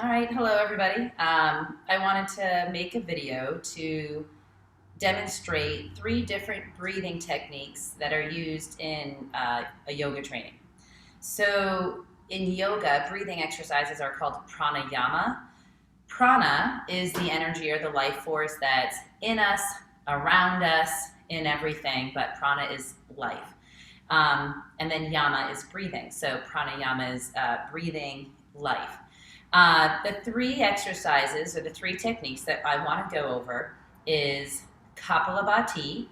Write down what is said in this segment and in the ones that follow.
All right, hello everybody. I wanted to make a video to demonstrate 3 different breathing techniques that are used in a yoga training. So in yoga, breathing exercises are called pranayama. Prana is the energy or the life force that's in us, around us, in everything, but prana is life. And then yama is breathing. So pranayama is breathing life. The 3 exercises or the 3 techniques that I want to go over is Kapalabhati,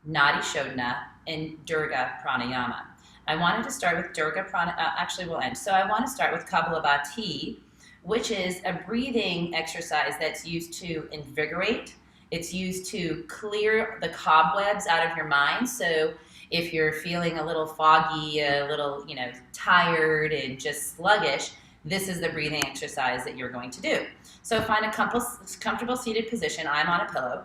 Nadi Shodhana, and Dirga Pranayama. I wanted to start with Dirga Pranayama, actually we'll end. So I want to start with Kapalabhati, which is a breathing exercise that's used to invigorate. It's used to clear the cobwebs out of your mind. So if you're feeling a little foggy, a little, tired and just sluggish, this is the breathing exercise that you're going to do. So find a comfortable seated position. I'm on a pillow.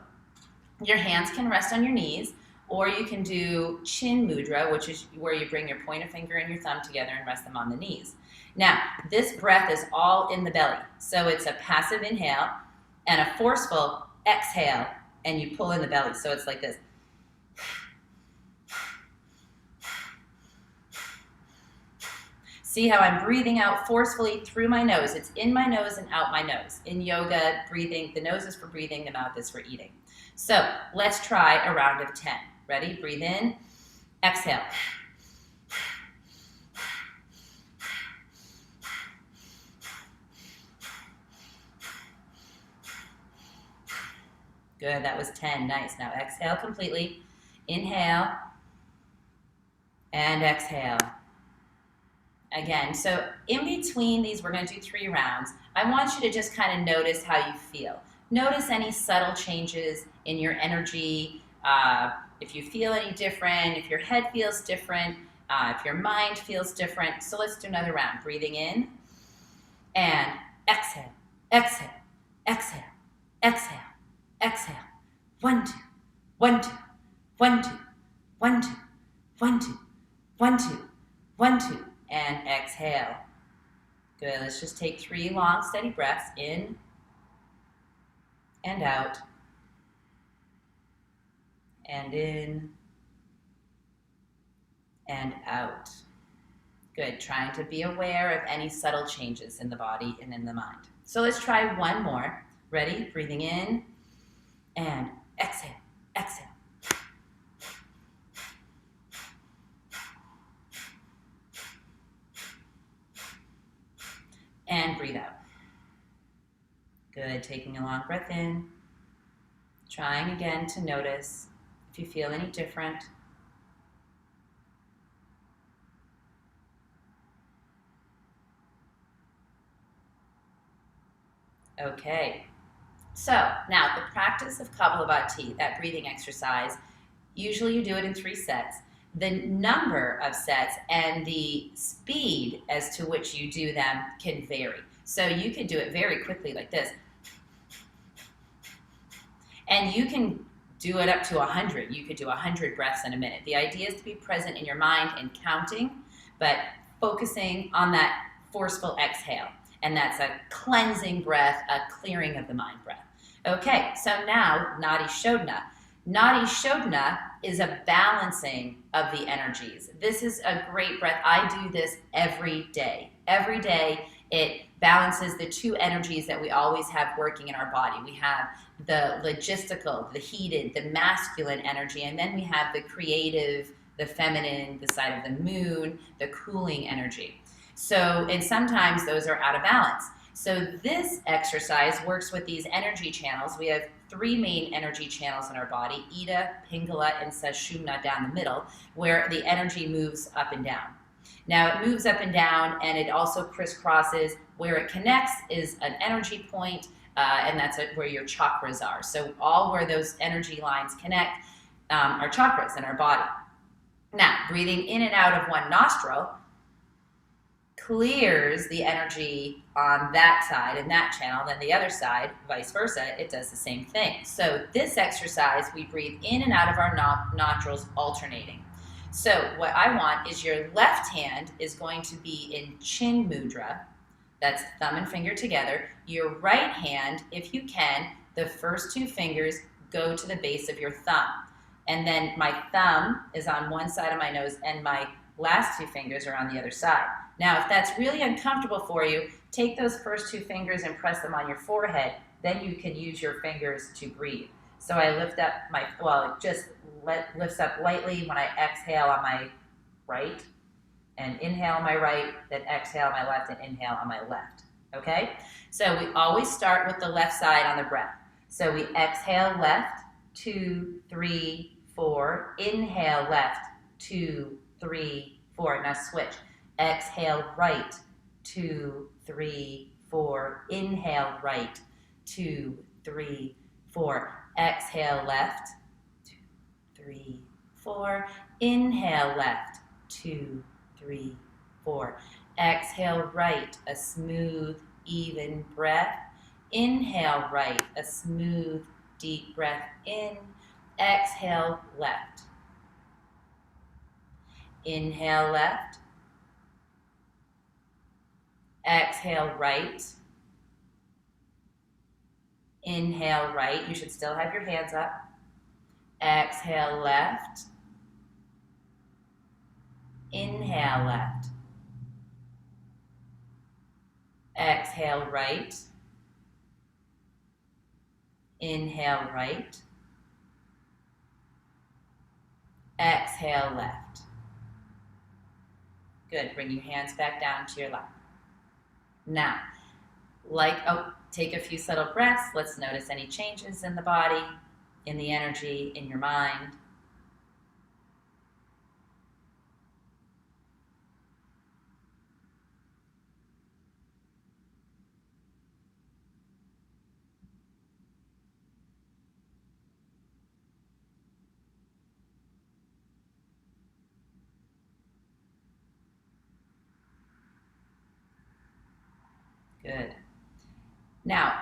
Your hands can rest on your knees, or you can do chin mudra, which is where you bring your pointer finger and your thumb together and rest them on the knees. Now, this breath is all in the belly. So it's a passive inhale and a forceful exhale, and you pull in the belly. So it's like this. See how I'm breathing out forcefully through my nose. It's in my nose and out my nose. In yoga, breathing, the nose is for breathing, the mouth is for eating. So let's try a round of 10. Ready? Breathe in, exhale. Good, that was 10, nice. Now exhale completely, inhale, and exhale. Again, so in between these, we're going to do 3 rounds. I want you to just kind of notice how you feel. Notice any subtle changes in your energy, if you feel any different, if your head feels different, if your mind feels different. So let's do another round. Breathing in and exhale, exhale, exhale, exhale, exhale. 1, 2, 1, 2, 1, 2, 1, 2, 1, 2, 1, 2, 1, 2. And exhale. Good, let's just take 3 long, steady breaths in and out, and in and out. Good, trying to be aware of any subtle changes in the body and in the mind. So let's try one more. Ready? Breathing in and exhale, exhale. And breathe out. Good, taking a long breath in. Trying again to notice if you feel any different. Okay, so now the practice of Kapalabhati, that breathing exercise, usually you do it in 3 sets. The number of sets and the speed as to which you do them can vary. So you could do it very quickly like this. And you can do it up to 100. You could do 100 breaths in a minute. The idea is to be present in your mind and counting, but focusing on that forceful exhale. And that's a cleansing breath, a clearing of the mind breath. Okay, so now Nadi Shodhana. Nadi Shodhana is a balancing of the energies. This is a great breath. I do this every day. Every day it balances the 2 energies that we always have working in our body. We have the logistical, the heated, the masculine energy, and then we have the creative, the feminine, the side of the moon, the cooling energy. So, and sometimes those are out of balance. So this exercise works with these energy channels. We have 3 main energy channels in our body, Ida, Pingala, and Sushumna down the middle, where the energy moves up and down. Now it moves up and down, and it also crisscrosses. Where it connects is an energy point, and that's where your chakras are. So all where those energy lines connect are chakras in our body. Now, breathing in and out of one nostril clears the energy on that side and that channel, then the other side, vice versa, it does the same thing. So this exercise, we breathe in and out of our nostrils alternating. So what I want is your left hand is going to be in chin mudra, That's thumb and finger together. Your right hand, if you can, the first two fingers go to the base of your thumb. And then my thumb is on one side of my nose and my last two fingers are on the other side. Now, if that's really uncomfortable for you, take those first two fingers and press them on your forehead. Then you can use your fingers to breathe. So I lift up my, well, it just lifts up lightly when I exhale on my right, and inhale on my right, then exhale on my left, and inhale on my left, okay? So we always start with the left side on the breath. So we exhale left, 2, 3, 4. Inhale left, 2, 3, 4. Now switch. Exhale right, 2, 3, 4. Inhale right, 2, 3, 4. Exhale left, 2, 3, 4. Inhale left, 2, 3, 4. Exhale right, a smooth, even breath. Inhale right, a smooth, deep breath in. Exhale left. Inhale left. Exhale right. Inhale right. You should still have your hands up. Exhale left. Inhale left. Exhale right. Inhale right. Exhale left. Good. Bring your hands back down to your lap. Now, take a few subtle breaths. Let's notice any changes in the body, in the energy, in your mind. Good. Now,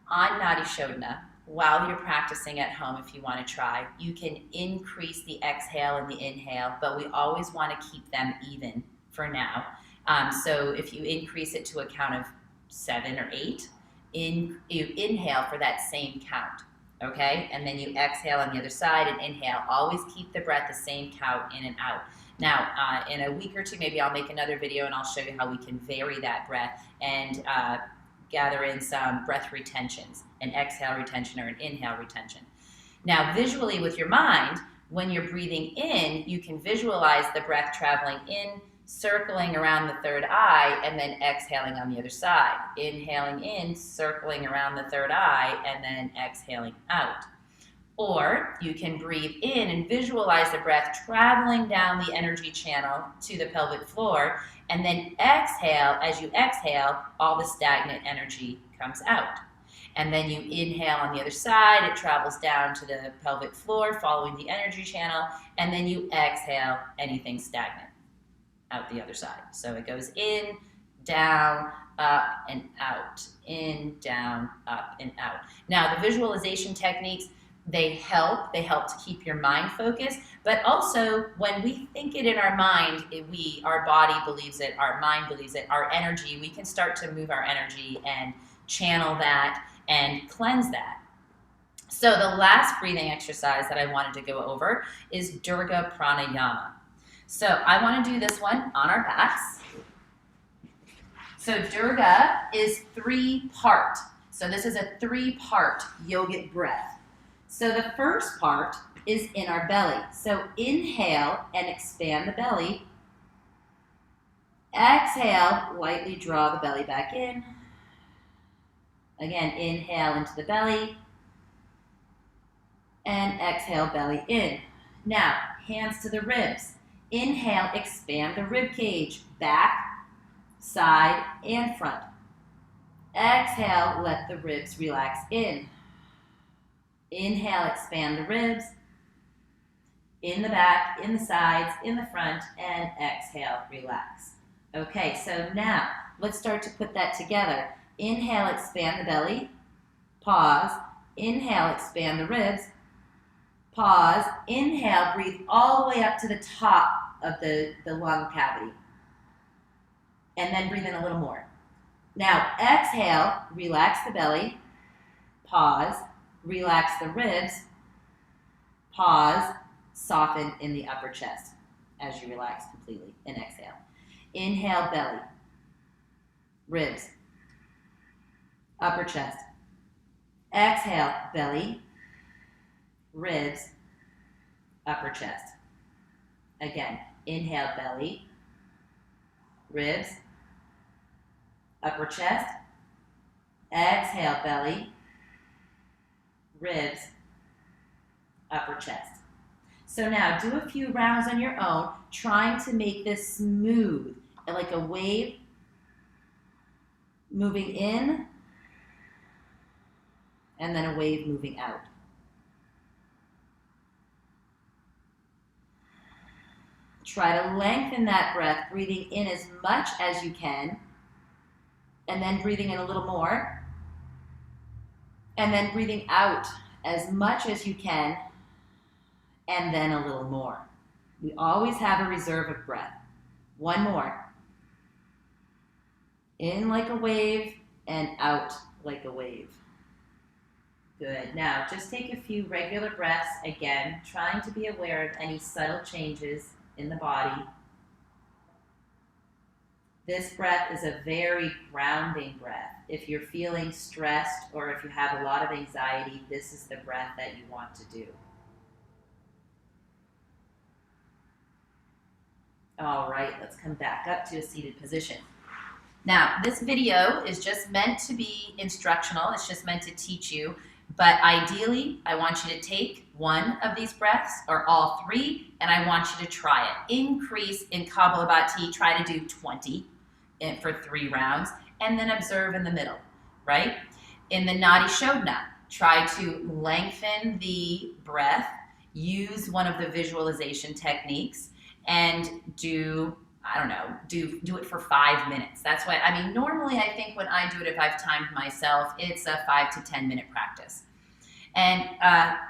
on Nadi Shodhana, while you're practicing at home, if you want to try, you can increase the exhale and the inhale, but we always want to keep them even for now. So if you increase it to a count of 7 or 8, you inhale for that same count, okay? And then you exhale on the other side and inhale. Always keep the breath the same count in and out. Now, in a week or two, maybe I'll make another video and I'll show you how we can vary that breath and gather in some breath retentions, an exhale retention or an inhale retention. Now, visually with your mind, when you're breathing in, you can visualize the breath traveling in, circling around the third eye, and then exhaling on the other side. Inhaling in, circling around the third eye, and then exhaling out. Or you can breathe in and visualize the breath traveling down the energy channel to the pelvic floor, and then exhale. As you exhale, all the stagnant energy comes out. And then you inhale on the other side, it travels down to the pelvic floor following the energy channel, and then you exhale anything stagnant out the other side. So it goes in, down, up, and out. In, down, up, and out. Now the visualization techniques, they help to keep your mind focused, but also when we think it in our mind, our body believes it, our mind believes it, our energy, we can start to move our energy and channel that and cleanse that. So the last breathing exercise that I wanted to go over is Dirga Pranayama. So I want to do this one on our backs. So Dirga is 3-part. So this is a 3-part yogic breath. So the first part is in our belly. So inhale and expand the belly. Exhale, lightly draw the belly back in. Again, inhale into the belly. And exhale, belly in. Now, hands to the ribs. Inhale, expand the rib cage, back, side, and front. Exhale, let the ribs relax in. Inhale, expand the ribs, in the back, in the sides, in the front, and exhale, relax. Okay, so now let's start to put that together. Inhale, expand the belly, pause. Inhale, expand the ribs, pause. Inhale, breathe all the way up to the top of the lung cavity. And then breathe in a little more. Now exhale, relax the belly, pause, relax the ribs, pause, soften in the upper chest as you relax completely and exhale. Inhale, belly, ribs, upper chest. Exhale, belly, ribs, upper chest. Again, inhale, belly, ribs, upper chest. Exhale, belly, ribs, upper chest. So now do a few rounds on your own, trying to make this smooth, like a wave moving in and then a wave moving out. Try to lengthen that breath, breathing in as much as you can, and then breathing in a little more, and then breathing out as much as you can, and then a little more. We always have a reserve of breath. One more. In like a wave and out like a wave. Good. Now just take a few regular breaths, again, trying to be aware of any subtle changes in the body. This breath is a very grounding breath. If you're feeling stressed or if you have a lot of anxiety, this is the breath that you want to do. All right, let's come back up to a seated position. Now, this video is just meant to be instructional. It's just meant to teach you. But ideally, I want you to take one of these breaths or all three, and I want you to try it. Increase in Kapalabhati, try to do 20 for 3 rounds, and then observe in the middle, right? In the Nadi Shodhana, try to lengthen the breath, use one of the visualization techniques, and do it for 5 minutes. That's why, normally I think when I do it, if I've timed myself, it's a 5 to 10 minute practice. And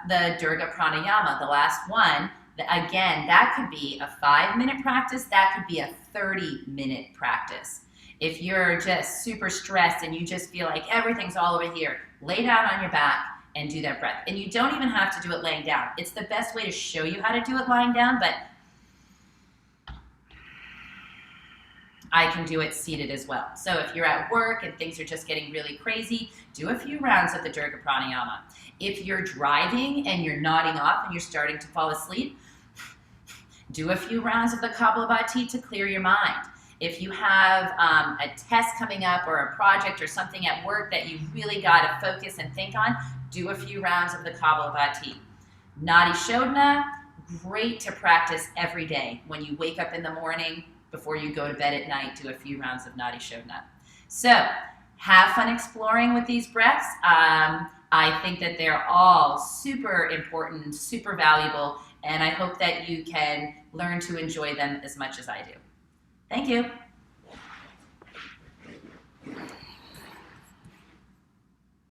the Dirga Pranayama, the last one, again, that could be a 5-minute practice, that could be a 30-minute practice. If you're just super stressed and you just feel like everything's all over here, lay down on your back and do that breath. And you don't even have to do it laying down. It's the best way to show you how to do it lying down, but I can do it seated as well. So if you're at work and things are just getting really crazy, do a few rounds of the Dirga Pranayama. If you're driving and you're nodding off and you're starting to fall asleep, do a few rounds of the Kapalabhati to clear your mind. If you have a test coming up or a project or something at work that you really got to focus and think on, do a few rounds of the Kapalabhati. Nadi Shodhana, great to practice every day. When you wake up in the morning, before you go to bed at night, do a few rounds of Nadi Shodhana. So, have fun exploring with these breaths. I think that they're all super important, super valuable, and I hope that you can learn to enjoy them as much as I do. Thank you.